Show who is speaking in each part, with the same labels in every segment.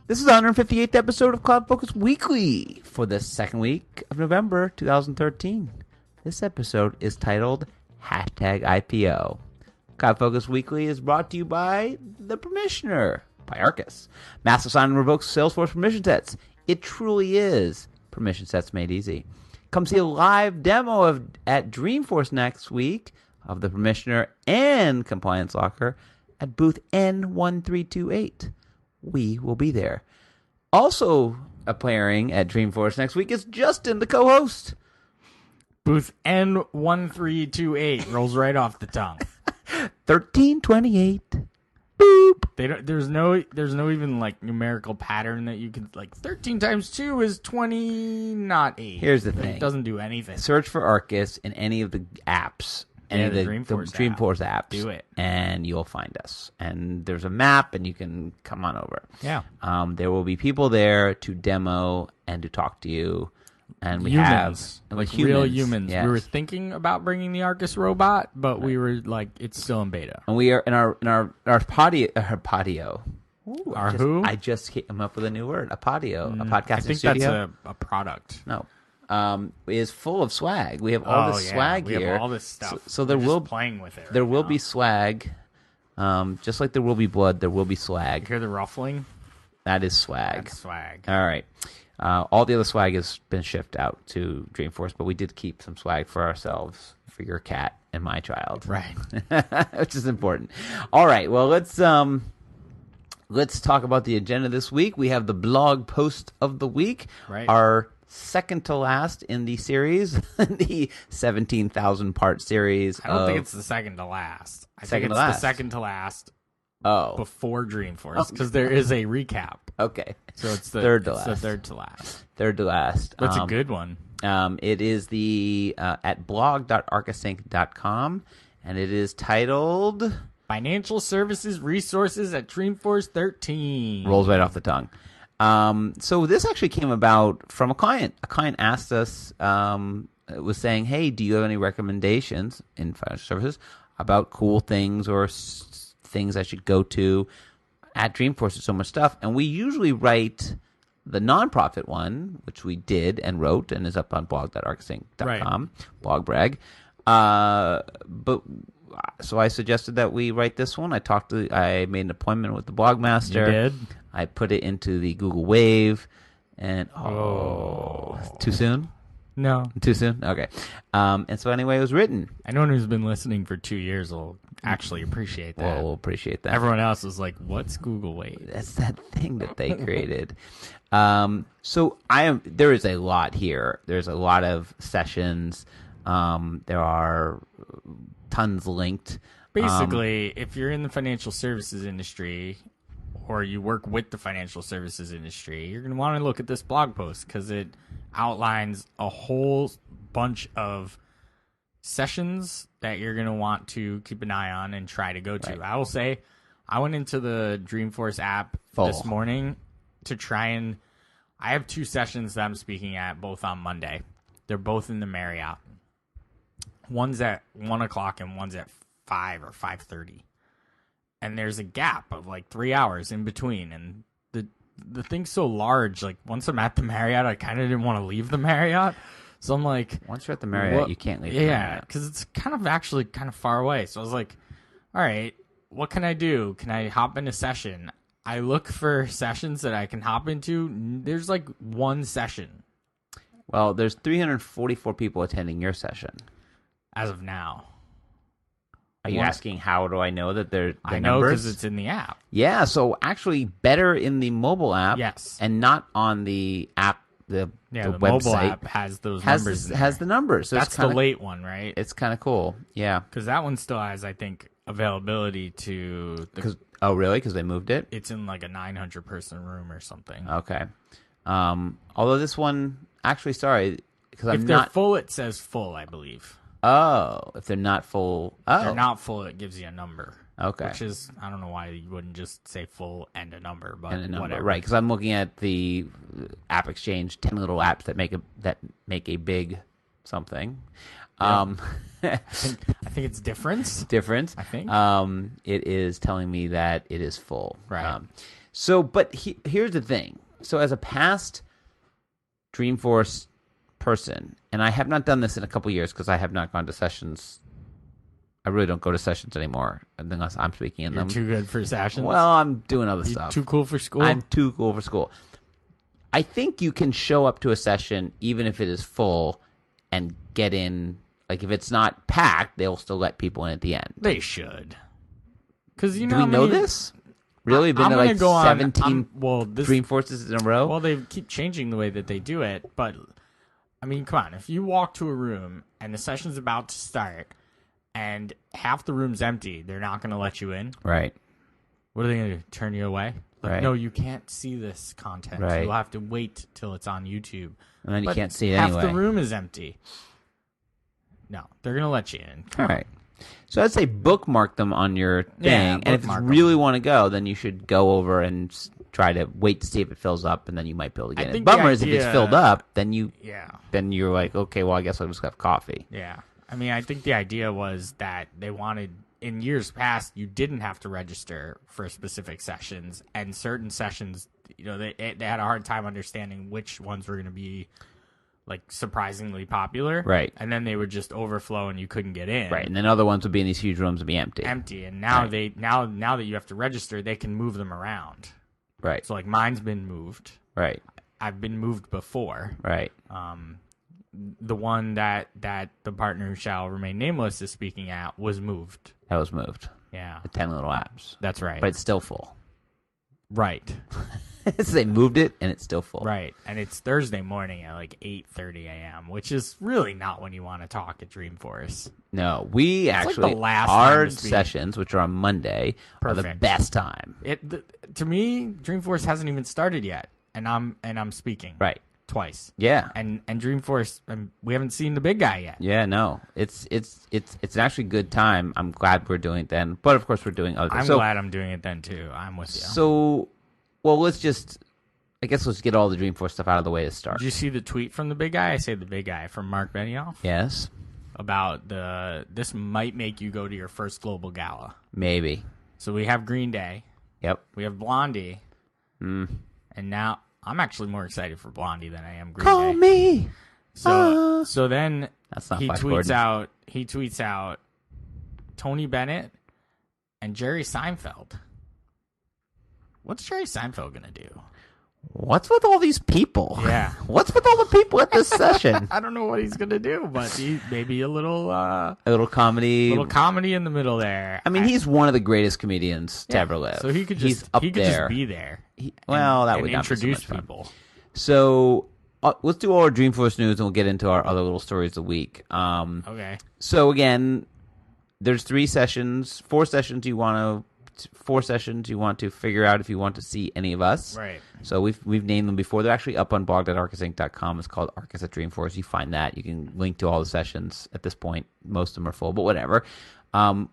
Speaker 1: This is the 158th episode of CloudFocus Weekly for the second week of November 2013. This episode is titled #IPO. CloudFocus Weekly is brought to you by The Permissioner by Arkus. Massive sign and revokes Salesforce permission sets. It truly is permission sets made easy. Come see a live demo at Dreamforce next week of The Permissioner and Compliance Locker at booth N1328. We will be there. Also appearing at Dreamforce next week is Justin, the co-host.
Speaker 2: Booth N1328 rolls right off the tongue.
Speaker 1: 1328. Boop.
Speaker 2: There's no even like numerical pattern that you can like. 13 times 2 is 20, not 8.
Speaker 1: Here's the thing.
Speaker 2: It doesn't do anything.
Speaker 1: Search for Arkus in any of the apps. And
Speaker 2: the
Speaker 1: Dreamforce apps.
Speaker 2: Do it.
Speaker 1: And you'll find us. And there's a map, and you can come on over.
Speaker 2: Yeah.
Speaker 1: There will be people there to demo and to talk to you. And we
Speaker 2: humans.
Speaker 1: have
Speaker 2: like
Speaker 1: humans,
Speaker 2: real humans.
Speaker 1: yes.
Speaker 2: We were thinking about bringing the Arkus robot, but we were like, it's still in beta.
Speaker 1: And we are in our patio. Ooh, I just came up with a new word. A patio. A podcasting
Speaker 2: I think
Speaker 1: studio.
Speaker 2: that's a product.
Speaker 1: No. Is full of swag. We have all this swag here.
Speaker 2: We have all this stuff.
Speaker 1: So there will
Speaker 2: playing with it.
Speaker 1: There will be swag. Just like there will be blood, there will be swag.
Speaker 2: You hear the ruffling?
Speaker 1: That is swag.
Speaker 2: That's swag.
Speaker 1: All right. All the other swag has been shipped out to Dreamforce, but we did keep some swag for ourselves, for your cat and my child.
Speaker 2: Right.
Speaker 1: Which is important. All right. Well, let's talk about the agenda this week. We have the blog post of the week.
Speaker 2: Right.
Speaker 1: Our second to last in the series, the 17,000 part series.
Speaker 2: I don't think it's the second to last. I think it's the second to last.
Speaker 1: Oh,
Speaker 2: before Dreamforce, because there is a recap.
Speaker 1: Okay,
Speaker 2: so it's the
Speaker 1: third to last.
Speaker 2: The third to last.
Speaker 1: Third to last.
Speaker 2: That's a good one.
Speaker 1: It is the at blog.arkusinc.com, and it is titled
Speaker 2: Financial Services Resources at Dreamforce 13.
Speaker 1: Rolls right off the tongue. So this actually came about from a client. A client asked us, was saying, hey, do you have any recommendations in financial services about cool things or things I should go to at Dreamforce? There's so much stuff. And we usually write the nonprofit one, which we did and wrote and is up on blog.arkusinc.com,
Speaker 2: right.
Speaker 1: blog brag. But so I suggested that we write this one. I made an appointment with the blog master.
Speaker 2: You did?
Speaker 1: I put it into the Google Wave, and too soon?
Speaker 2: No.
Speaker 1: Too soon? Okay. And so anyway, it was written.
Speaker 2: Anyone who's been listening for 2 years will actually appreciate that.
Speaker 1: Well, we'll appreciate that.
Speaker 2: Everyone else is like, what's Google Wave?
Speaker 1: That's that thing that they created. So there is a lot here. There's a lot of sessions. There are tons linked.
Speaker 2: Basically, if you're in the financial services industry or you work with the financial services industry, you're going to want to look at this blog post because it outlines a whole bunch of sessions that you're going to want to keep an eye on and try to go to. Right. I will say, I went into the Dreamforce app this morning to try and... I have 2 sessions that I'm speaking at, both on Monday. They're both in the Marriott. One's at 1 o'clock and one's at 5 or 5:30. And there's a gap of like 3 hours in between. And the thing's so large. Like once I'm at the Marriott, I kind of didn't want to leave the Marriott. So I'm like,
Speaker 1: once you're at the Marriott, you can't leave the Marriott.
Speaker 2: Yeah, because it's kind of far away. So I was like, all right, what can I do? Can I hop in a session? I look for sessions that I can hop into. There's like one session.
Speaker 1: Well, there's 344 people attending your session.
Speaker 2: As of now.
Speaker 1: Are you asking how do I know that they're the
Speaker 2: I know
Speaker 1: numbers?
Speaker 2: because it's in the app.
Speaker 1: Yeah, so actually better in the mobile app.
Speaker 2: Yes.
Speaker 1: And not on the app, the
Speaker 2: website.
Speaker 1: Mobile
Speaker 2: app has those numbers.
Speaker 1: Has the numbers. So
Speaker 2: that's the late one, right?
Speaker 1: It's kind of cool. Yeah.
Speaker 2: Because that one still has, I think, availability to...
Speaker 1: Oh, really? Because they moved it?
Speaker 2: It's in like a 900-person room or something.
Speaker 1: Okay. Although this one... Actually, sorry. Because
Speaker 2: if they're full, it says full, I believe.
Speaker 1: Oh, if they're not full...
Speaker 2: If they're not full, it gives you a number.
Speaker 1: Okay.
Speaker 2: Which is... I don't know why you wouldn't just say full and a number, but
Speaker 1: whatever. Right, because I'm looking at the App Exchange, 10 little apps that make a big something.
Speaker 2: Yeah. I think it's difference.
Speaker 1: Difference.
Speaker 2: I think.
Speaker 1: It is telling me that it is full.
Speaker 2: Right.
Speaker 1: So, but here's the thing. So, as a past Dreamforce person, and I have not done this in a couple years because I have not gone to sessions. I really don't go to sessions anymore unless I'm speaking in them.
Speaker 2: You're too good for sessions?
Speaker 1: Well, I'm doing other stuff.
Speaker 2: Too cool for school?
Speaker 1: I'm too cool for school. I think you can show up to a session even if it is full and get in. Like, if it's not packed, they'll still let people in at the end.
Speaker 2: They should. Because
Speaker 1: Do we know this? Really? Been to like 17 Dreamforces in a row?
Speaker 2: Well, they keep changing the way that they do it, but I mean, come on. If you walk to a room and the session's about to start and half the room's empty, they're not going to let you in.
Speaker 1: Right.
Speaker 2: What are they going to do? Turn you away? Like,
Speaker 1: right.
Speaker 2: No, you can't see this content.
Speaker 1: Right.
Speaker 2: You'll have to wait till it's on YouTube.
Speaker 1: And then you can't see it
Speaker 2: half
Speaker 1: anyway.
Speaker 2: Half the room is empty. No, they're going to let you in.
Speaker 1: All right. So I'd say bookmark them on your thing.
Speaker 2: Yeah,
Speaker 1: and if you really want to go, then you should go over and try to wait to see if it fills up, and then you might be able to get it. Bummer is if it's filled up, then you're like, okay, well, I guess I'll just have coffee.
Speaker 2: Yeah. I mean, I think the idea was that they wanted, in years past, you didn't have to register for specific sessions, and certain sessions, they had a hard time understanding which ones were going to be like surprisingly popular,
Speaker 1: right?
Speaker 2: And then they would just overflow and you couldn't get in,
Speaker 1: right? And then other ones would be in these huge rooms and be empty.
Speaker 2: And now now that you have to register, they can move them around,
Speaker 1: right?
Speaker 2: So like mine's been moved,
Speaker 1: right?
Speaker 2: I've been moved before,
Speaker 1: right?
Speaker 2: The one that the partner who shall remain nameless is speaking at was moved.
Speaker 1: That was moved.
Speaker 2: Yeah,
Speaker 1: the 10 little apps.
Speaker 2: That's right,
Speaker 1: but it's still full.
Speaker 2: Right.
Speaker 1: So they moved it, and it's still full.
Speaker 2: Right, and it's Thursday morning at like 8:30 a.m., which is really not when you want to talk at Dreamforce.
Speaker 1: No, we actually,
Speaker 2: like
Speaker 1: our sessions, which are on Monday, are the best time.
Speaker 2: To me, Dreamforce hasn't even started yet, and I'm speaking.
Speaker 1: Right.
Speaker 2: Twice.
Speaker 1: Yeah.
Speaker 2: And Dreamforce, we haven't seen the big guy yet.
Speaker 1: Yeah, no. It's an actually good time. I'm glad we're doing it then. But, of course, we're doing other things.
Speaker 2: I'm glad I'm doing it then, too. I'm with you.
Speaker 1: So, well, let's get all the Dreamforce stuff out of the way to start.
Speaker 2: Did you see the tweet from the big guy? I say the big guy, from Mark Benioff?
Speaker 1: Yes.
Speaker 2: About this might make you go to your first global gala.
Speaker 1: Maybe.
Speaker 2: So we have Green Day.
Speaker 1: Yep.
Speaker 2: We have Blondie.
Speaker 1: And
Speaker 2: now I'm actually more excited for Blondie than I am Green
Speaker 1: Call
Speaker 2: Day.
Speaker 1: Me.
Speaker 2: So then
Speaker 1: that's not
Speaker 2: he tweets out Tony Bennett and Jerry Seinfeld. What's Jerry Seinfeld gonna do?
Speaker 1: What's with all these people?
Speaker 2: Yeah.
Speaker 1: What's with all the people at this session?
Speaker 2: I don't know what he's gonna do, but maybe a little
Speaker 1: comedy,
Speaker 2: in the middle there.
Speaker 1: I mean, he's one of the greatest comedians to ever live.
Speaker 2: So he could just just be there.
Speaker 1: That would
Speaker 2: introduce people.
Speaker 1: So let's do all our Dreamforce news, and we'll get into our other little stories of the week.
Speaker 2: Okay.
Speaker 1: So again, there's 4 sessions you want to figure out if you want to see any of us.
Speaker 2: Right.
Speaker 1: So we've named them before. They're actually up on blog.arkusinc.com. It's called Arkus at Dreamforce. You find that. You can link to all the sessions at this point. Most of them are full, but whatever.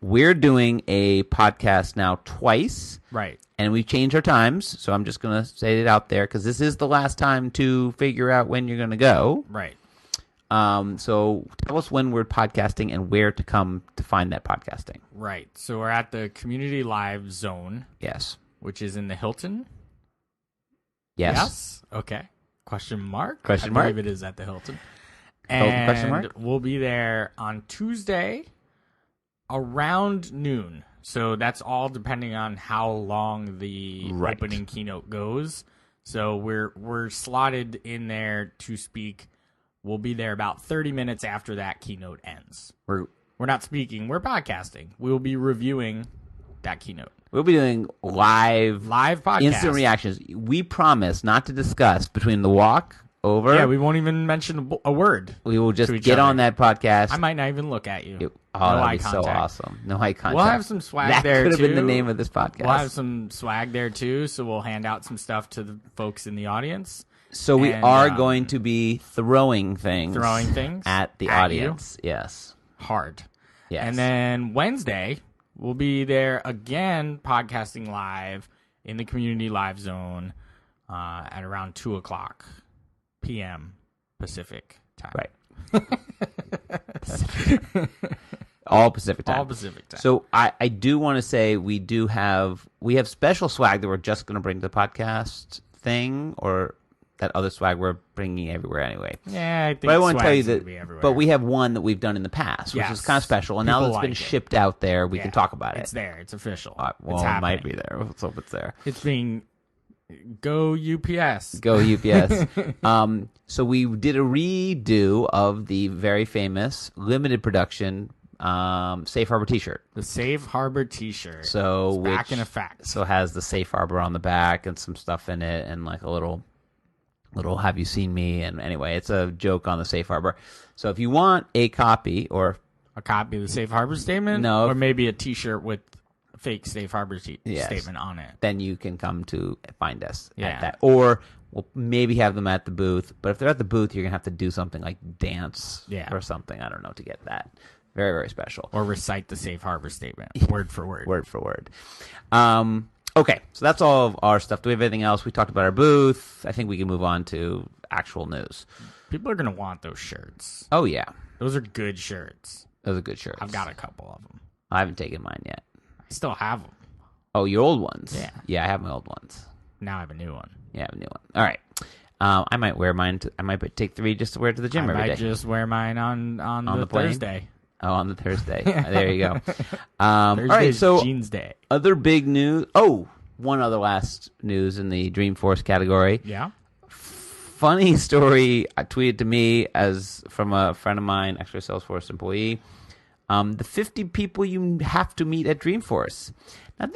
Speaker 1: We're doing a podcast now twice.
Speaker 2: Right.
Speaker 1: And we've changed our times. So I'm just going to say it out there because this is the last time to figure out when you're going to go.
Speaker 2: Right.
Speaker 1: So tell us when we're podcasting and where to come to find that podcasting.
Speaker 2: Right. So we're at the Community Live Zone.
Speaker 1: Yes.
Speaker 2: Which is in the Hilton.
Speaker 1: Yes.
Speaker 2: Okay. Question mark?
Speaker 1: I
Speaker 2: believe it is at the Hilton.
Speaker 1: And question mark?
Speaker 2: We'll be there on Tuesday around noon. So that's all depending on how long the opening keynote goes. So we're slotted in there to speak. We'll be there about 30 minutes after that keynote ends. We're not speaking. We're podcasting. We'll be reviewing that keynote.
Speaker 1: We'll be doing live
Speaker 2: podcast.
Speaker 1: Instant reactions. We promise not to discuss between the walk over.
Speaker 2: Yeah, we won't even mention a word.
Speaker 1: We will just get on that podcast.
Speaker 2: I might not even look at you.
Speaker 1: That'd be so awesome. No eye contact.
Speaker 2: We'll have some swag there, too.
Speaker 1: That could have been the name of this podcast.
Speaker 2: We'll have some swag there, too, so we'll hand out some stuff to the folks in the audience.
Speaker 1: So we are going to be throwing things at the audience.
Speaker 2: You.
Speaker 1: Yes.
Speaker 2: Hard.
Speaker 1: Yes.
Speaker 2: And then Wednesday, we'll be there again, podcasting live in the Community Live Zone at around 2 o'clock p.m. Pacific time.
Speaker 1: Right. All Pacific time.
Speaker 2: All Pacific time.
Speaker 1: So I do want to say we have special swag that we're just going to bring to the podcast thing, or that other swag we're bringing everywhere anyway.
Speaker 2: Yeah, I think.
Speaker 1: But I want to tell you
Speaker 2: swag's
Speaker 1: that.
Speaker 2: gonna be everywhere.
Speaker 1: But we have one that we've done in the past, which is kind of special, and now
Speaker 2: People
Speaker 1: that it's been
Speaker 2: like it.
Speaker 1: shipped out there, we can talk about it.
Speaker 2: It's there. It's official.
Speaker 1: Well,
Speaker 2: it's
Speaker 1: it
Speaker 2: happening.
Speaker 1: might be there. Let's hope it's there.
Speaker 2: It's being go UPS.
Speaker 1: Go UPS. So we did a redo of the very famous limited production Safe Harbor T-shirt.
Speaker 2: The Safe Harbor T-shirt.
Speaker 1: So
Speaker 2: it's back in effect.
Speaker 1: So it has the Safe Harbor on the back and some stuff in it, and like a little "Have you seen me?" And anyway, it's a joke on the Safe Harbor. So if you want a copy or
Speaker 2: a copy of the Safe Harbor statement, or maybe a T-shirt with a fake Safe Harbor statement on it,
Speaker 1: then you can come to find us
Speaker 2: at
Speaker 1: that. Or we'll maybe have them at the booth. But if they're at the booth, you're gonna have to do something like dance or something. I don't know, to get that. Very, very special.
Speaker 2: Or recite the Safe Harbor statement, word for word.
Speaker 1: Word for word. Okay, so that's all of our stuff. Do we have anything else? We talked about our booth. I think we can move on to actual news.
Speaker 2: People are going to want those shirts.
Speaker 1: Oh, yeah.
Speaker 2: Those are good shirts.
Speaker 1: Those are good shirts.
Speaker 2: I've got a couple of them.
Speaker 1: I haven't taken mine yet.
Speaker 2: I still have them.
Speaker 1: Oh, your old ones?
Speaker 2: Yeah.
Speaker 1: Yeah, I have my old ones.
Speaker 2: Now I have a new one.
Speaker 1: Yeah, I have a new one. All right. I might wear mine. I might take 3 just to wear it to the gym every day.
Speaker 2: I might just wear mine on the Thursday.
Speaker 1: Oh, on the Thursday. There you go. All right, so
Speaker 2: Jeans Day.
Speaker 1: Other big news. Oh, one other last news in the Dreamforce category.
Speaker 2: Yeah.
Speaker 1: Funny story tweeted to me from a friend of mine, actually a Salesforce employee. The 50 people you have to meet at Dreamforce. Now,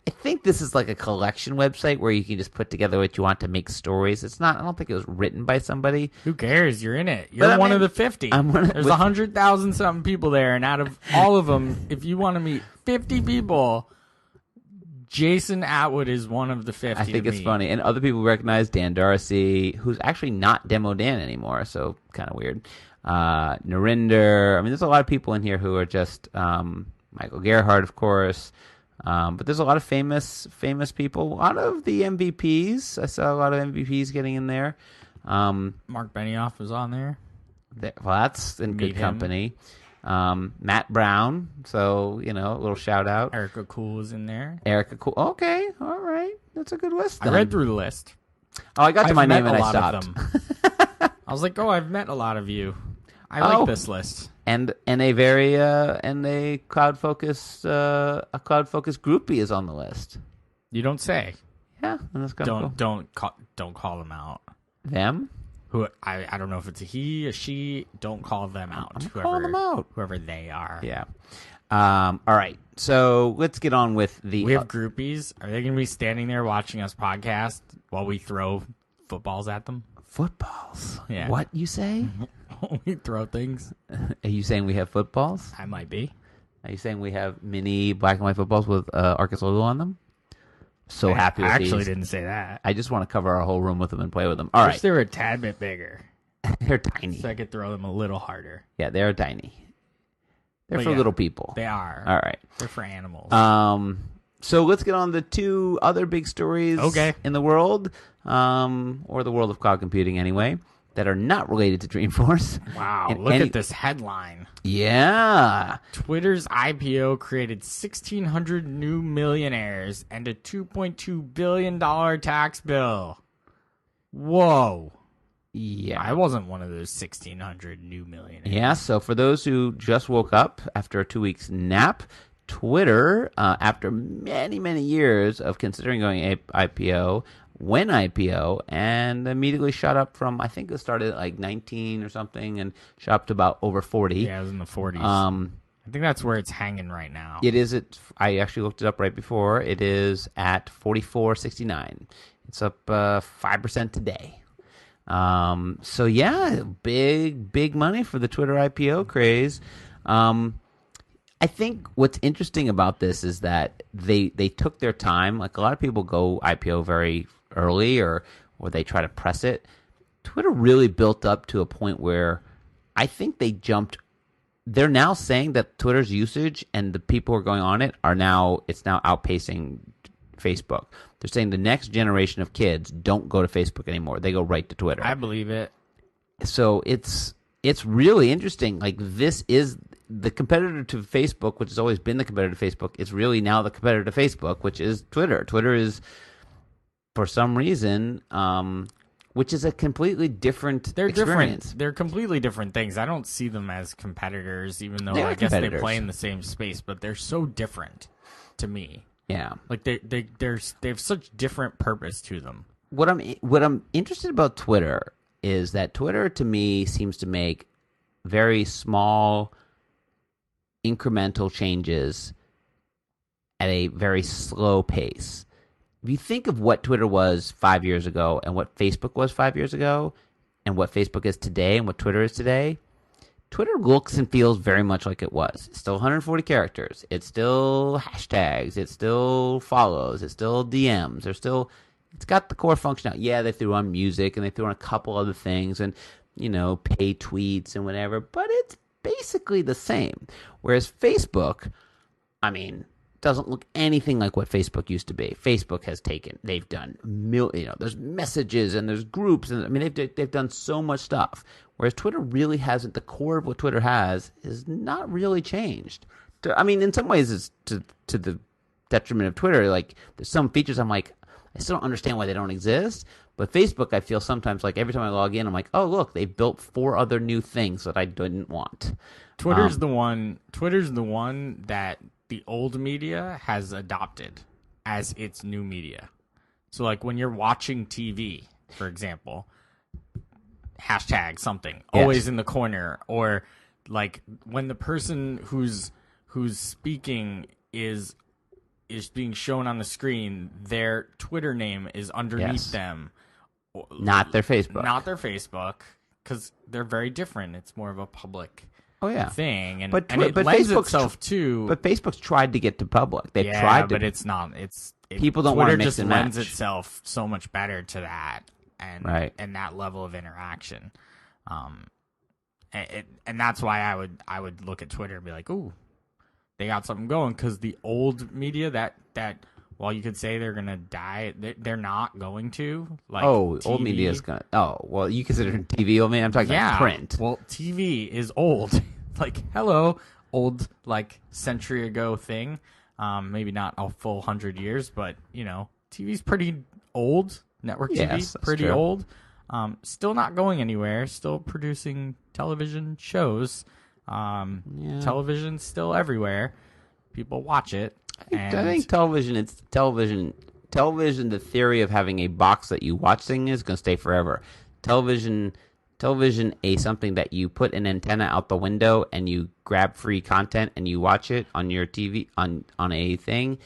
Speaker 1: I think this is like a collection website where you can just put together what you want to make stories. It's not. I don't think it was written by somebody.
Speaker 2: Who cares? You're in it. You're one of the 50. There's 100,000 something people there, and out of all of them, if you want to meet 50 people, Jason Atwood is one of the 50.
Speaker 1: I think it's funny, and other people recognize Dan Darcy, who's actually not Demo Dan anymore, so kind of weird. Narinder. I mean, there's a lot of people in here who are just Michael Gerhardt, of course. But there's a lot of famous people. A lot of the MVPs. I saw a lot of MVPs getting in there.
Speaker 2: Mark Benioff was on there.
Speaker 1: Well, that's in good company. Matt Brown. So, a little shout out.
Speaker 2: Erica Cool was in there.
Speaker 1: Erica Cool. Okay. All right. That's a good list then.
Speaker 2: I read through the list.
Speaker 1: Oh, I got to my name and I stopped.
Speaker 2: I was like, I've met a lot of you. I like this list.
Speaker 1: And a very and a CloudFocus groupie is on the list.
Speaker 2: You don't say.
Speaker 1: Yeah, and that's kind of cool.
Speaker 2: Don't call them out.
Speaker 1: Them?
Speaker 2: Who I don't know if it's a he, a she. Don't call them out.
Speaker 1: I'm calling them out.
Speaker 2: Whoever they are.
Speaker 1: Yeah. All right. So let's get on with the.
Speaker 2: We have groupies. Are they going to be standing there watching us podcast while we throw footballs at them?
Speaker 1: Footballs?
Speaker 2: Yeah.
Speaker 1: What you say?
Speaker 2: We throw things.
Speaker 1: Are you saying we have footballs?
Speaker 2: I might be.
Speaker 1: Are you saying we have mini black and white footballs with Arkus logo on them? So happy with
Speaker 2: I actually
Speaker 1: these.
Speaker 2: didn't say that.
Speaker 1: I just want to cover our whole room with them and play with them. All right.
Speaker 2: Wish they were a tad bit bigger.
Speaker 1: They're tiny.
Speaker 2: So I could throw them a little harder.
Speaker 1: Yeah, they're tiny. They're for little people.
Speaker 2: They are.
Speaker 1: All right.
Speaker 2: They're for animals.
Speaker 1: So let's get on the 2 other big stories in the world, or the world of cloud computing anyway, that are not related to Dreamforce.
Speaker 2: Wow, look at this headline.
Speaker 1: Yeah.
Speaker 2: Twitter's IPO created 1,600 new millionaires and a $2.2 billion tax bill. Whoa.
Speaker 1: Yeah.
Speaker 2: I wasn't one of those 1,600 new millionaires.
Speaker 1: Yeah, so for those who just woke up after a 2 weeks nap, Twitter, after many, many years of considering going IPO, went IPO and immediately shot up from, I think it started at like 19 or something and shot up to about over 40.
Speaker 2: Yeah, it was in the 40s. I think that's where it's hanging right now.
Speaker 1: It is I actually looked it up right before. It is at 44.69. It's up 5% today. So yeah, big money for the Twitter IPO craze. I think what's interesting about this is that they took their time. Like a lot of people go IPO very early or they try to press it. Twitter really built up to a point where I think they jumped. They're now saying that Twitter's usage and the people who are going on it's now outpacing Facebook. They're saying the next generation of kids don't go to Facebook anymore. They go right to Twitter.
Speaker 2: I believe it.
Speaker 1: So it's really interesting. Like this is the competitor to Facebook, which has always been the competitor to Facebook, is really now the competitor to Facebook, which is Twitter. Twitter is, for some reason, which is a completely different experience.
Speaker 2: They're completely different things. I don't see them as competitors, even though
Speaker 1: They are
Speaker 2: I guess they
Speaker 1: competitors.
Speaker 2: play in the same space. But they're so different to me.
Speaker 1: Yeah.
Speaker 2: Like they have such different purpose to them.
Speaker 1: What I'm interested about Twitter is that Twitter to me seems to make very small incremental changes at a very slow pace. If you think of what Twitter was 5 years ago and what Facebook was 5 years ago and what Facebook is today and what Twitter is today, Twitter looks and feels very much like it was. It's still 140 characters. It's still hashtags. It's still follows. It's still DMs. It's got the core functionality. Yeah, they threw on music and they threw on a couple other things and, pay tweets and whatever, but it's basically the same. Whereas Facebook, doesn't look anything like what Facebook used to be. Facebook has they've done, there's messages and there's groups, and they've done so much stuff. Whereas Twitter really hasn't. The core of what Twitter has is not really changed. In some ways, it's to the detriment of Twitter. Like, there's some features I'm like, I still don't understand why they don't exist. But Facebook, I feel sometimes like every time I log in, I'm like, oh look, they built 4 other new things that I didn't want.
Speaker 2: Twitter's the one that the old media has adopted as its new media. So like when you're watching TV, for example, hashtag something always in the corner, or like when the person who's speaking is being shown on the screen, their Twitter name is underneath them.
Speaker 1: Not their Facebook.
Speaker 2: Because they're very different. It's more of a public thing, and
Speaker 1: but
Speaker 2: it lends itself to.
Speaker 1: But Facebook's tried to get to public. They've tried to,
Speaker 2: but it's not.
Speaker 1: People don't
Speaker 2: Twitter
Speaker 1: want to mix
Speaker 2: just
Speaker 1: and
Speaker 2: lends
Speaker 1: match.
Speaker 2: itself so much better to that, and that level of interaction, and that's why I would look at Twitter and be like, ooh, they got something going, because the old media that while you could say they're gonna die, they're not going to. Like, TV,
Speaker 1: old media is gonna. Oh, well, you consider TV old media? I'm talking about print.
Speaker 2: Well, TV is old. Like, hello, old, like, century ago thing. Maybe not a full 100 years, but TV's pretty old. Network TV, pretty old. Still not going anywhere. Still producing television shows. Television's still everywhere. People watch it.
Speaker 1: I think television. It's television. Television. The theory of having a box that you watch thing is going to stay forever. Television, something that you put an antenna out the window and you grab free content and you watch it on your TV on a thing.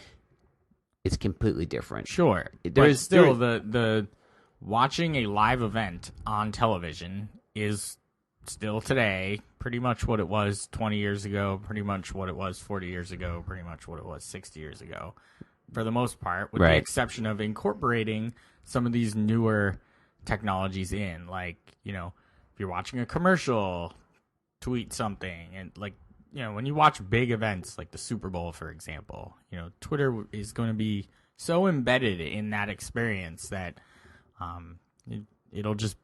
Speaker 1: It's completely different.
Speaker 2: Sure, but still the watching a live event on television is still today pretty much what it was 20 years ago, pretty much what it was 40 years ago, pretty much what it was 60 years ago, for the most part, with the exception of incorporating some of these newer technologies in. Like, if you're watching a commercial, tweet something, and like, when you watch big events like the Super Bowl, for example, Twitter is going to be so embedded in that experience that it'll just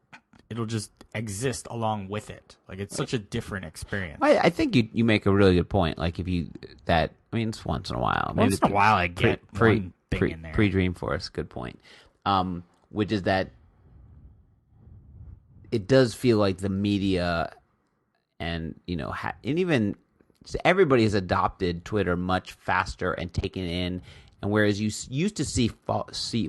Speaker 2: exist along with it. Like, it's such a different experience.
Speaker 1: I think you make a really good point. Like, it's once in a while.
Speaker 2: Once in a while I get one thing in there.
Speaker 1: Pre-Dreamforce, good point. Which is that it does feel like the media and, and even everybody has adopted Twitter much faster and taken it in. And whereas you used to see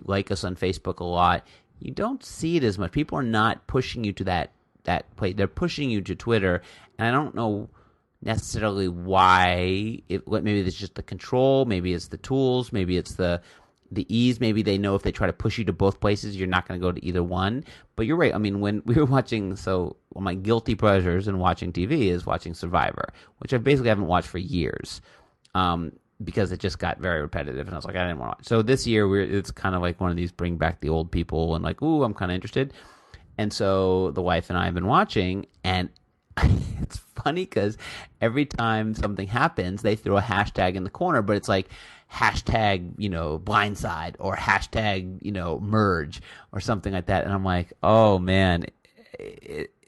Speaker 1: like us on Facebook a lot, you don't see it as much. People are not pushing you to that place. They're pushing you to Twitter, and I don't know necessarily why. Maybe it's just the control. Maybe it's the tools. Maybe it's the ease. Maybe they know if they try to push you to both places, you're not going to go to either one. But you're right. When we were watching, one of my guilty pleasures in watching TV is watching Survivor, which I basically haven't watched for years. Because it just got very repetitive, and I was like, I didn't want to watch. So this year, it's kind of like one of these bring back the old people, and like, ooh, I'm kind of interested. And so the wife and I have been watching, and it's funny because every time something happens, they throw a hashtag in the corner, but it's like hashtag, blindside, or hashtag, merge, or something like that. And I'm like, oh man,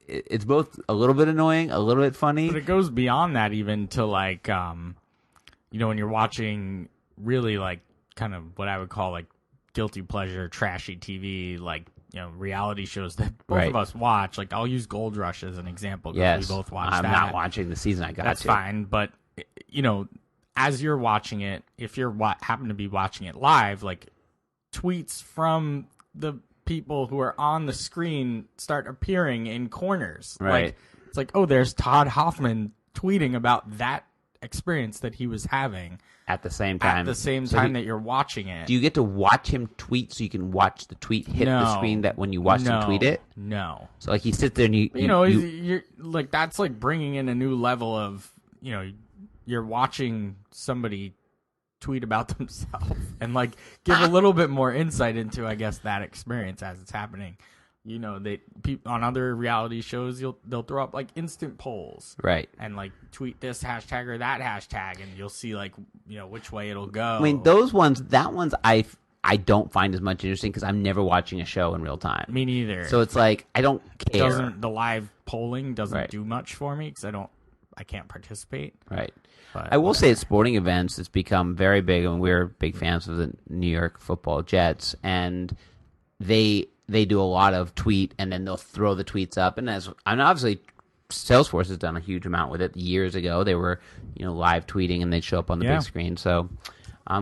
Speaker 1: it's both a little bit annoying, a little bit funny.
Speaker 2: But it goes beyond that even to like, you know, when you're watching really like kind of what I would call like guilty pleasure, trashy TV, like, you know, reality shows that both of us watch. Like, I'll use Gold Rush as an example because we both watch that.
Speaker 1: I'm not watching the season.
Speaker 2: That's fine, but you know, as you're watching it, if you're happen to be watching it live, like tweets from the people who are on the screen start appearing in corners.
Speaker 1: Right.
Speaker 2: Like, it's like, oh, there's Todd Hoffman tweeting about that experience that he was having
Speaker 1: at the same time.
Speaker 2: That you're watching it.
Speaker 1: Do you get to watch him tweet so you can watch the tweet hit the screen that when you watch him tweet it?
Speaker 2: No.
Speaker 1: So like he sits there and
Speaker 2: you're like, that's like bringing in a new level of, you know, you're watching somebody tweet about themselves and like give a little bit more insight into, I guess, that experience as it's happening. You know, on other reality shows, they'll throw up like instant polls,
Speaker 1: right?
Speaker 2: And like tweet this hashtag or that hashtag, and you'll see like, you know, which way it'll go.
Speaker 1: I mean, that one's I don't find as much interesting because I'm never watching a show in real time.
Speaker 2: Me neither.
Speaker 1: So it's like I don't care.
Speaker 2: The live polling doesn't do much for me because I can't participate.
Speaker 1: Right.
Speaker 2: But,
Speaker 1: I will say at sporting events, it's become very big, and we're big fans of the New York Football Jets, and they do a lot of tweet, and then they'll throw the tweets up. And obviously, Salesforce has done a huge amount with it. Years ago, they were, you know, live tweeting, and they'd show up on the big screen. So,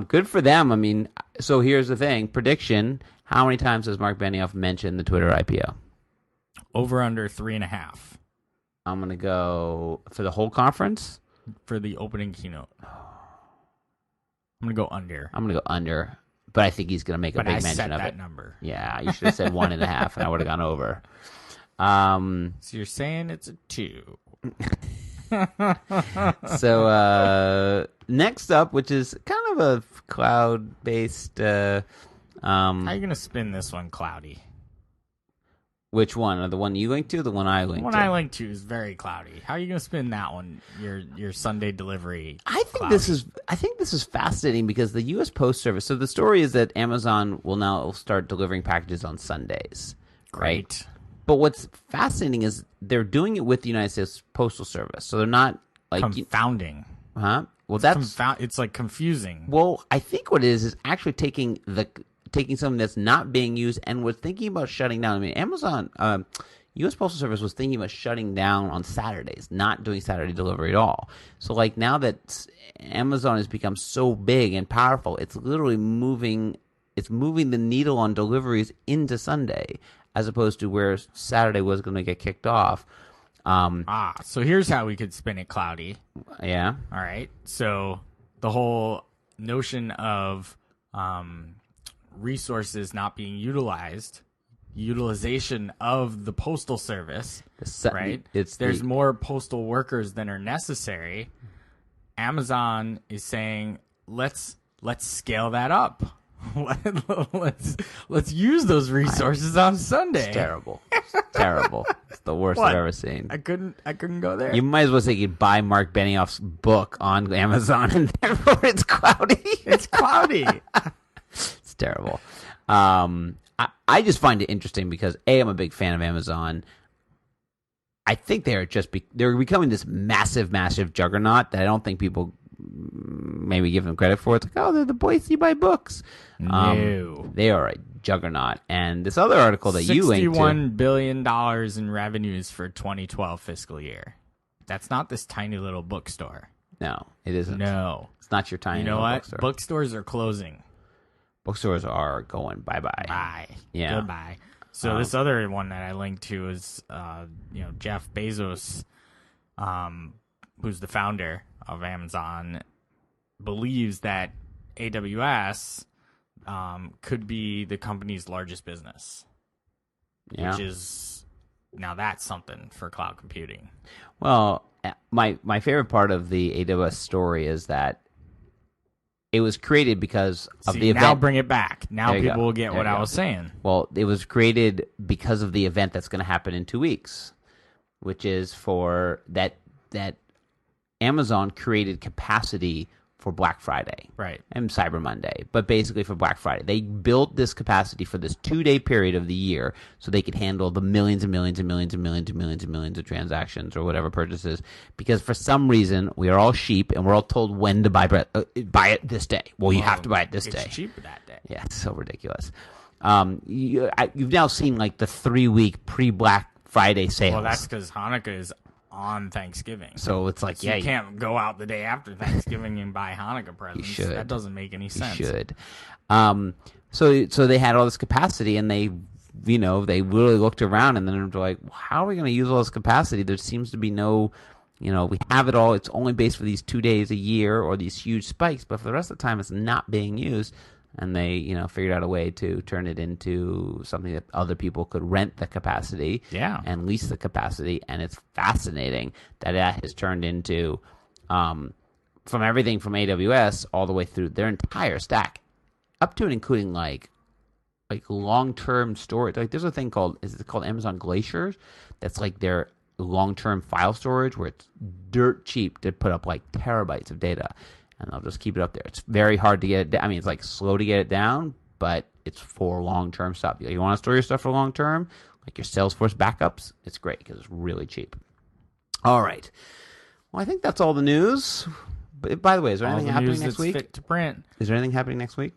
Speaker 1: good for them. I mean, so here's the thing: prediction. How many times has Mark Benioff mentioned the Twitter IPO?
Speaker 2: Over under 3.5.
Speaker 1: I'm gonna go for the whole conference.
Speaker 2: For the opening keynote, I'm gonna go under. But I think he's gonna make a big mention of it. Number.
Speaker 1: Yeah, you should have said 1.5, and I would have gone over.
Speaker 2: So you're saying it's a 2.
Speaker 1: So next up, which is kind of a cloud-based. How
Speaker 2: are you gonna spin this one, Cloudy?
Speaker 1: Which one? The one you linked to, or the one I linked to?
Speaker 2: The one I linked to is very cloudy. How are you going to spin that one? Your Sunday delivery.
Speaker 1: I think this is fascinating because the U.S. Post Service. So the story is that Amazon will now start delivering packages on Sundays.
Speaker 2: Great.
Speaker 1: Right? But what's fascinating is they're doing it with the United States Postal Service. So they're not like
Speaker 2: confounding.
Speaker 1: Well,
Speaker 2: it's like confusing.
Speaker 1: Well, I think what it is actually taking something that's not being used and was thinking about shutting down. I mean, Amazon, U.S. Postal Service was thinking about shutting down on Saturdays, not doing Saturday delivery at all. So, like, now that Amazon has become so big and powerful, it's literally moving the needle on deliveries into Sunday, as opposed to where Saturday was going to get kicked off.
Speaker 2: So here's how we could spin it, Cloudy.
Speaker 1: Yeah.
Speaker 2: All right. So the whole notion of resources not being utilization of the postal service, right? There's more postal workers than are necessary. Amazon is saying, let's scale that up. let's use those resources on Sunday.
Speaker 1: It's terrible. It's terrible. It's the worst I've ever seen.
Speaker 2: I couldn't go there.
Speaker 1: You might as well say you buy Mark Benioff's book on Amazon, and therefore it's cloudy.
Speaker 2: It's cloudy.
Speaker 1: It's terrible. I just find it interesting because I'm a big fan of Amazon. I think they're becoming this massive juggernaut that I don't think people maybe give them credit for. It's like, oh, they're the boys you buy books.
Speaker 2: No.
Speaker 1: They are a juggernaut. And this other article that you linked to,
Speaker 2: $61 billion in revenues for 2012 fiscal year. That's not this tiny little bookstore.
Speaker 1: No, it isn't.
Speaker 2: No.
Speaker 1: It's not your tiny
Speaker 2: little
Speaker 1: bookstore.
Speaker 2: Bookstores are closing.
Speaker 1: Bookstores are going bye-bye.
Speaker 2: Bye.
Speaker 1: Yeah.
Speaker 2: Goodbye. So this other one that I linked to is, Jeff Bezos, who's the founder of Amazon, believes that AWS could be the company's largest business.
Speaker 1: Yeah.
Speaker 2: Which is, now that's something for cloud computing.
Speaker 1: Well, my favorite part of the AWS story is that it was created because of the event.
Speaker 2: Now bring it back. Now people will get
Speaker 1: there
Speaker 2: what I was saying.
Speaker 1: Well, it was created because of the event that's going to happen in 2 weeks, which is for that Amazon created capacity for Black Friday.
Speaker 2: Right.
Speaker 1: And Cyber Monday, but basically for Black Friday. They built this capacity for this 2-day period of the year so they could handle the millions and millions and millions and millions and millions and millions of transactions or whatever purchases, because for some reason we are all sheep and we're all told when to buy it this day. Well, you have to buy it this day.
Speaker 2: It's cheaper that day.
Speaker 1: Yeah, it's so ridiculous. You've now seen like the 3-week pre-Black Friday sales.
Speaker 2: Well, that's because Hanukkah is on Thanksgiving.
Speaker 1: So it's like,
Speaker 2: you can't go out the day after Thanksgiving and buy Hanukkah presents.
Speaker 1: You should.
Speaker 2: That doesn't make any sense.
Speaker 1: You should. So they had all this capacity, and they really looked around, and then they're like, how are we going to use all this capacity? There seems to be no, we have it all. It's only based for these 2 days a year or these huge spikes, but for the rest of the time, it's not being used. And they, figured out a way to turn it into something that other people could rent the capacity and lease the capacity. And it's fascinating that has turned into, from everything from AWS all the way through their entire stack, up to and including like long-term storage. Like there's a thing called Amazon Glacier? That's like their long-term file storage where it's dirt cheap to put up like terabytes of data. And they'll just keep it up there. It's very hard to get it down. I mean, it's like slow to get it down, but it's for long-term stuff. You want to store your stuff for long-term, like your Salesforce backups, it's great because it's really cheap. All right. Well, I think that's all the news. But by the way, is there anything happening next week?
Speaker 2: Fit to print.
Speaker 1: Is there anything happening next week?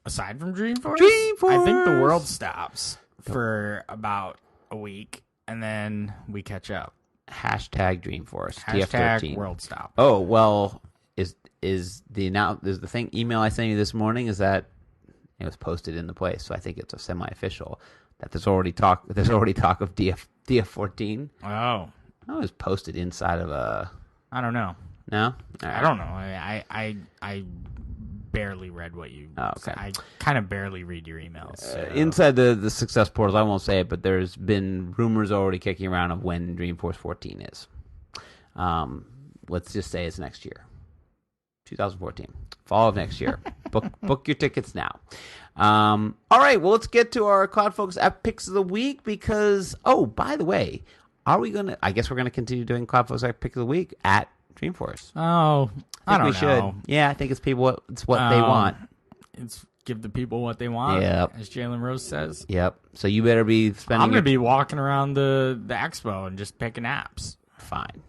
Speaker 2: Aside from Dreamforce?
Speaker 1: Dreamforce!
Speaker 2: I think the world stops for about a week, and then we catch up.
Speaker 1: Hashtag Dreamforce.
Speaker 2: Hashtag
Speaker 1: TF13.
Speaker 2: world stop.
Speaker 1: Oh, well, is the thing email I sent you this morning, is that it was posted in the place, so I think it's a semi-official that there's already talk of DF14.
Speaker 2: Oh.
Speaker 1: It was posted inside of a...
Speaker 2: I don't know.
Speaker 1: No?
Speaker 2: I don't know. I barely read what you...
Speaker 1: Oh, okay.
Speaker 2: I kind of barely read your emails. So.
Speaker 1: Inside the success portals, I won't say it, but there's been rumors already kicking around of when Dreamforce 14 is. Let's just say it's next year. 2014. Fall of next year. Book your tickets now. All right, well, let's get to our CloudFocus app picks of the week because, by the way, I guess we're going to continue doing CloudFocus app picks of the week at Dreamforce.
Speaker 2: Oh, I don't know.
Speaker 1: Should. Yeah, I think it's what they want.
Speaker 2: It's give the people what they want, as Jalen Rose says.
Speaker 1: Yep. So you better be spending...
Speaker 2: I'm going to be walking around the expo and just picking apps.
Speaker 1: Fine.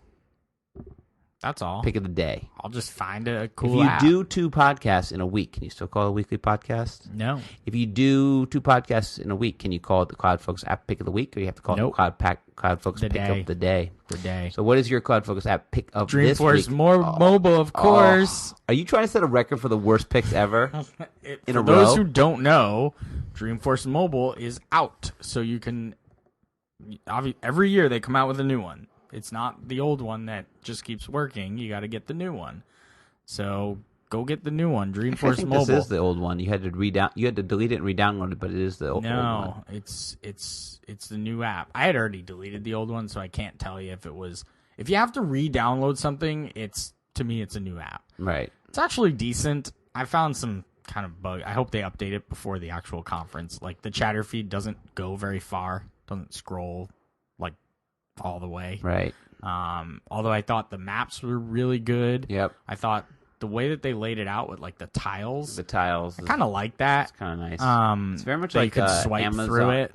Speaker 2: That's all.
Speaker 1: Pick of the day.
Speaker 2: I'll just find a cool
Speaker 1: app.
Speaker 2: app.
Speaker 1: If you do 2 podcasts in a week, can you still call it a weekly podcast?
Speaker 2: No.
Speaker 1: If you do 2 podcasts in a week, can you call it the CloudFocus app pick of the week, or you have to call it CloudFocus pick of the day?
Speaker 2: The day.
Speaker 1: So what is your CloudFocus app pick of this week?
Speaker 2: Dreamforce mobile, of course.
Speaker 1: Are you trying to set a record for the worst picks ever in a row?
Speaker 2: For those who don't know, Dreamforce mobile is out, so you can... Every year they come out with a new one. It's not the old one that just keeps working. You got to get the new one. So go get the new one, Dreamforce Mobile.
Speaker 1: This is the old one. You had to delete it and re-download it, but it is the old one.
Speaker 2: No, it's the new app. I had already deleted the old one, so I can't tell you if it was. If you have to re-download something, to me it's a new app.
Speaker 1: Right.
Speaker 2: It's actually decent. I found some kind of bug. I hope they update it before the actual conference. Like the chatter feed doesn't go very far. Doesn't scroll like all the way.
Speaker 1: Right.
Speaker 2: Although I thought the maps were really good.
Speaker 1: Yep.
Speaker 2: I thought the way that they laid it out with like the tiles.
Speaker 1: I kind
Speaker 2: of like that.
Speaker 1: It's kind of nice. It's very much like
Speaker 2: you could swipe
Speaker 1: Amazon,
Speaker 2: through it.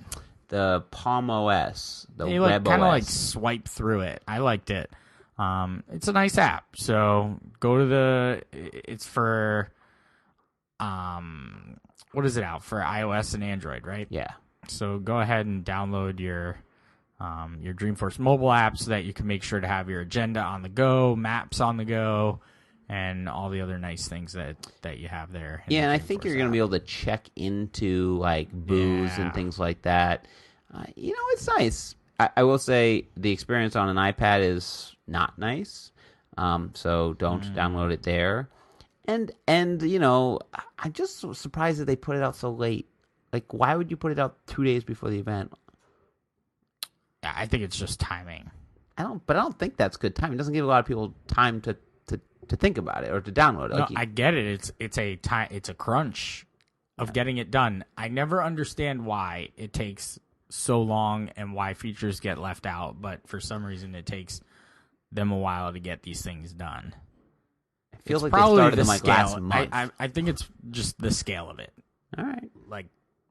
Speaker 1: The Palm OS, the
Speaker 2: you
Speaker 1: Web OS.
Speaker 2: Kind of like swipe through it. I liked it. It's a nice app. So go to it's for what is it out for iOS and Android, right?
Speaker 1: Yeah.
Speaker 2: So go ahead and download your Dreamforce mobile app so that you can make sure to have your agenda on the go, maps on the go, and all the other nice things that you have there.
Speaker 1: Yeah, and I think you're going to be able to check into like booze and things like that. It's nice. I will say the experience on an iPad is not nice, so don't download it there. And I'm just surprised that they put it out so late. Like, why would you put it out 2 days before the event?
Speaker 2: Yeah, I think it's just timing.
Speaker 1: I don't think that's good timing. It doesn't give a lot of people time to think about it or to download it.
Speaker 2: No, I get it. It's a crunch of getting it done. I never understand why it takes so long and why features get left out, but for some reason it takes them a while to get these things done.
Speaker 1: feels
Speaker 2: it's
Speaker 1: like they
Speaker 2: probably
Speaker 1: started
Speaker 2: the
Speaker 1: them like
Speaker 2: scale.
Speaker 1: last month.
Speaker 2: I think it's just the scale of it.
Speaker 1: All right.
Speaker 2: Like,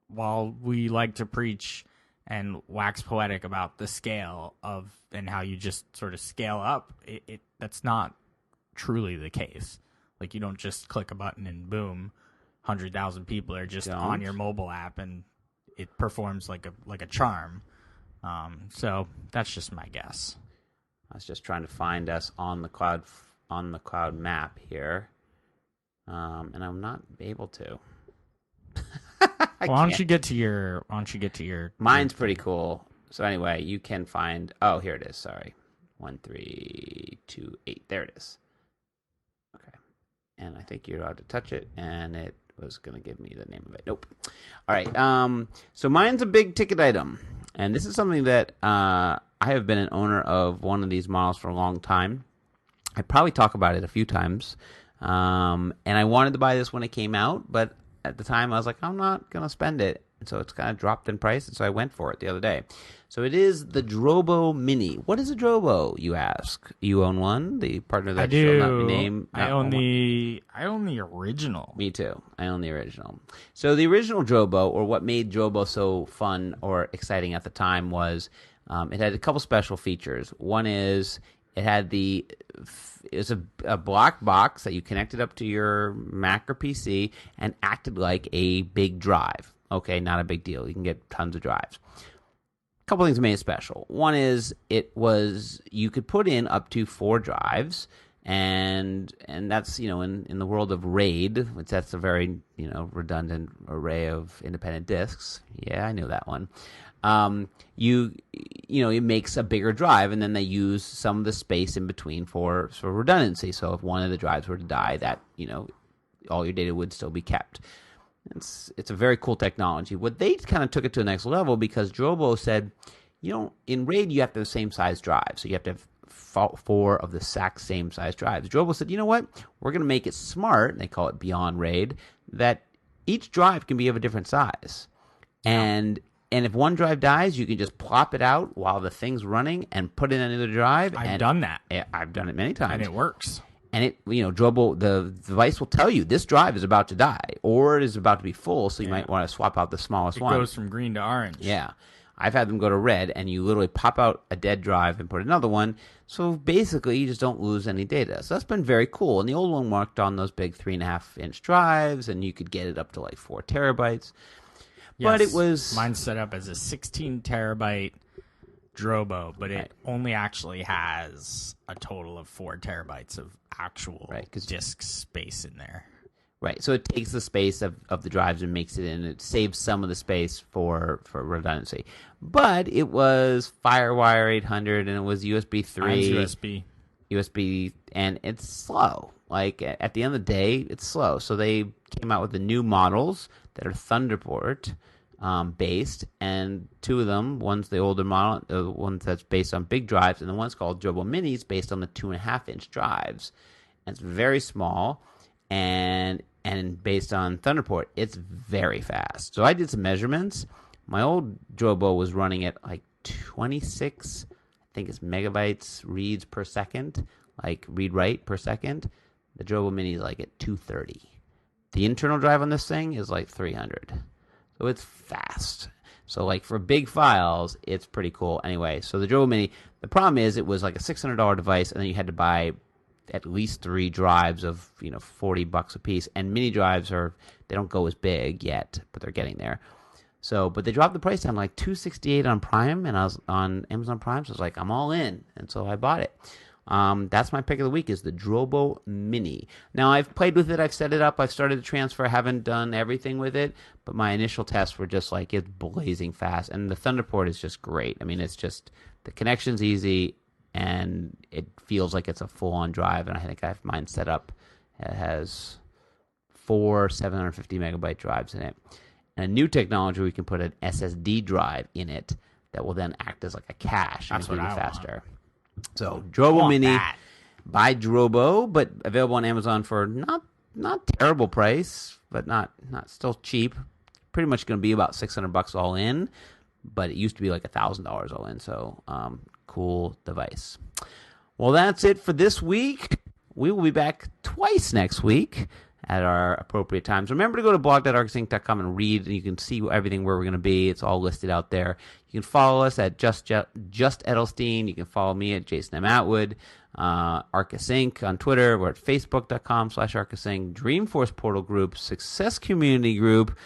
Speaker 2: while we like to preach and wax poetic about the scale of and how you just sort of scale up, that's not truly the case. Like, you don't just click a button and boom, 100,000 people are just on your mobile app and it performs like a charm. So that's just my guess.
Speaker 1: I was just trying to find us on the cloud map here, and I'm not able to.
Speaker 2: Why don't you get to your?
Speaker 1: Mine's pretty cool. So anyway, you can find. Oh, here it is. Sorry, 1328. There it is. Okay, and I think you're allowed to touch it, and it was gonna give me the name of it. Nope. All right. So mine's a big ticket item, and this is something that I have been an owner of one of these models for a long time. I probably talk about it a few times, and I wanted to buy this when it came out, but at the time I was like, I'm not gonna spend it, and so it's kind of dropped in price, and so I went for it the other day. So it is the Drobo Mini. What is a Drobo, you ask? You own one? The partner that shall not be named.
Speaker 2: I own the original.
Speaker 1: Me too. I own the original. So the original Drobo, or what made Drobo so fun or exciting at the time, was it had a couple special features. One is it had it's a black box that you connected up to your Mac or PC and acted like a big drive. Okay, not a big deal. You can get tons of drives. A couple things made it special. One is you could put in up to 4 drives, and that's, in the world of RAID, which that's a very, redundant array of independent disks. Yeah, I know that one. It makes a bigger drive, and then they use some of the space in between for redundancy. So if one of the drives were to die, that, all your data would still be kept. It's a very cool technology. What they kind of took it to the next level, because Drobo said, in RAID you have to have the same size drive, so you have to have 4 of the exact same size drives. Drobo said, you know what? We're going to make it smart, and they call it Beyond RAID, that each drive can be of a different size. And if one drive dies, you can just plop it out while the thing's running and put in another drive.
Speaker 2: I've done that.
Speaker 1: I've done it many times.
Speaker 2: And it works.
Speaker 1: And Drobo, the device will tell you this drive is about to die or it is about to be full, so you might want to swap out the smallest one.
Speaker 2: It goes from green to orange.
Speaker 1: Yeah. I've had them go to red, and you literally pop out a dead drive and put another one. So basically, you just don't lose any data. So that's been very cool. And the old one worked on those big 3.5-inch drives, and you could get it up to like 4 terabytes.
Speaker 2: Yes,
Speaker 1: but it was...
Speaker 2: Mine's set up as a 16 terabyte Drobo, but it only actually has a total of 4 terabytes of actual disk space in there.
Speaker 1: Right, so it takes the space of the drives and makes it in. It saves some of the space for redundancy. But it was FireWire 800, and it was USB 3.
Speaker 2: Mine's
Speaker 1: USB, and it's slow. Like, at the end of the day, it's slow. So they came out with the new models that are Thunderbolt based, and 2 of them, one's the older model, the one that's based on big drives, and the one's called Drobo Minis, based on the 2.5-inch drives. And it's very small, and based on Thunderbolt, it's very fast. So I did some measurements. My old Drobo was running at like 26, I think it's megabytes reads per second, like read-write per second. The Drobo Mini is like at 230. The internal drive on this thing is like 300. So it's fast. So like for big files, it's pretty cool. Anyway, so the Drobo Mini, the problem is it was like a $600 device, and then you had to buy at least 3 drives of $40 a piece. And mini drives they don't go as big yet, but they're getting there. So, but they dropped the price down like $268 on Prime, and I was on Amazon Prime, so I was like, I'm all in, and so I bought it. That's my pick of the week, is the Drobo Mini. Now, I've played with it, I've set it up, I've started to transfer, haven't done everything with it, but my initial tests were just like, it's blazing fast, and the Thunderbolt is just great. I mean, it's just, the connection's easy, and it feels like it's a full-on drive, and I think I have mine set up. It has 4 750 megabyte drives in it. And a new technology, we can put an SSD drive in it that will then act as like a cache.
Speaker 2: That's what I
Speaker 1: faster. So Drobo Mini by Drobo, but available on Amazon for not terrible price, but not still cheap. Pretty much going to be about $600 all in, but it used to be like $1,000 all in. So cool device. Well, that's it for this week. we will be back twice next week at our appropriate times. Remember to go to blog.arkusinc.com and read, and you can see everything where we're going to be. It's all listed out there. You can follow us at Just Edelstein. You can follow me at Jason M. Atwood. Arkus Inc. on Twitter. We're at facebook.com/Arkus Inc. Dreamforce Portal Group, Success Community Group,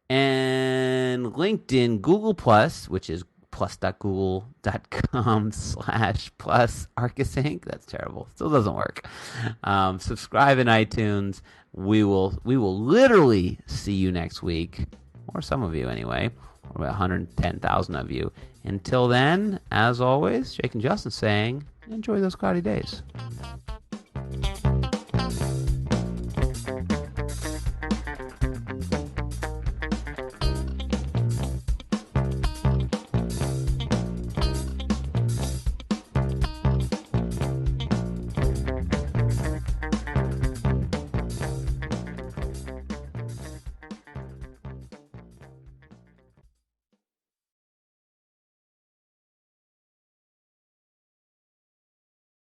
Speaker 1: and LinkedIn, Google Plus, which is plus.google.com/plus Arkus Inc. That's terrible. Still doesn't work. Subscribe in iTunes. We will literally see you next week, or some of you anyway, or about 110,000 of you. Until then, as always, Jake and Justin saying, enjoy those cloudy days.